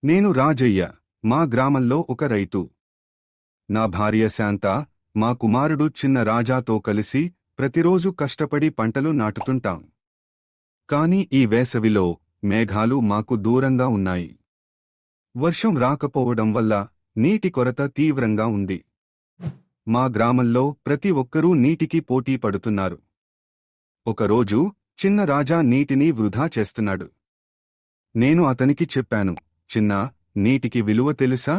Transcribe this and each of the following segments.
నేను రాజయ్య, మా గ్రామంలో ఒక రైతు. నా భార్య శాంత, మా కుమారుడు చిన్న రాజాతో కలిసి ప్రతిరోజు కష్టపడి పంటలు నాటుతుంటాం. కాని ఈ వేసవిలో మేఘాలు మాకు దూరంగా ఉన్నాయి. వర్షం రాకపోవడం వల్ల నీటి కొరత తీవ్రంగా ఉంది. మా గ్రామంలో ప్రతి ఒక్కరూ నీటికి పోటీ పడుతున్నారు. ఒకరోజు చిన్న రాజా నీటిని వృధా చేస్తున్నాడు. నేను అతనికి చెప్పాను, చిన్నా, నీటికి విలువ తెలుసా?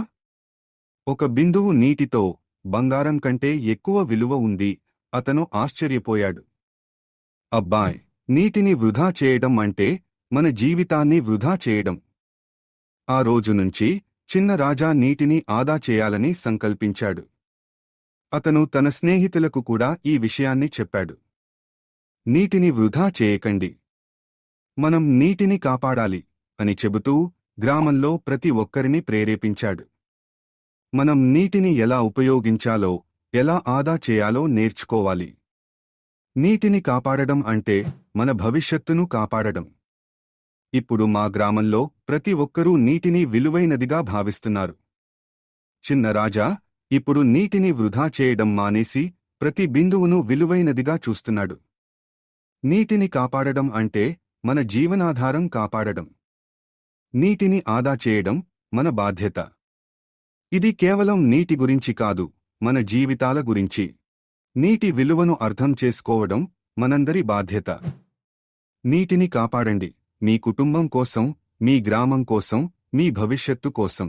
ఒక బిందువు నీటితో బంగారం కంటే ఎక్కువ విలువ ఉంది. అతను ఆశ్చర్యపోయాడు. అబ్బాయ్, నీటిని వృధా చేయడం అంటే మన జీవితాన్ని వృధా చేయడం. ఆ రోజునుంచి చిన్న రాజా నీటిని ఆదా చేయాలని సంకల్పించాడు. అతను తన స్నేహితులకు కూడా ఈ విషయాన్ని చెప్పాడు. నీటిని వృధా చేయకండి, మనం నీటిని కాపాడాలి అని చెబుతూ గ్రామంలో ప్రతి ఒక్కరిని ప్రేరేపించాడు. మనం నీటిని ఎలా ఉపయోగించాలో, ఎలా ఆదా చేయాలో నేర్చుకోవాలి. నీటిని కాపాడడం అంటే మన భవిష్యత్తును కాపాడడం. ఇప్పుడు మా గ్రామంలో ప్రతి ఒక్కరూ నీటిని విలువైనదిగా భావిస్తున్నారు. చిన్న రాజా ఇప్పుడు నీటిని వృధా చేయడం మానేసి ప్రతి బిందువును విలువైనదిగా చూస్తున్నాడు. నీటిని కాపాడడం అంటే మన జీవనాధారం కాపాడడం. నీటిని ఆదా చేయడం మన బాధ్యత. ఇది కేవలం నీటి గురించి కాదు, మన జీవితాల గురించి. నీటి విలువను అర్థం చేసుకోవడం మనందరి బాధ్యత. నీటిని కాపాడండి, మీ కుటుంబం కోసం, మీ గ్రామం కోసం, మీ భవిష్యత్తు కోసం.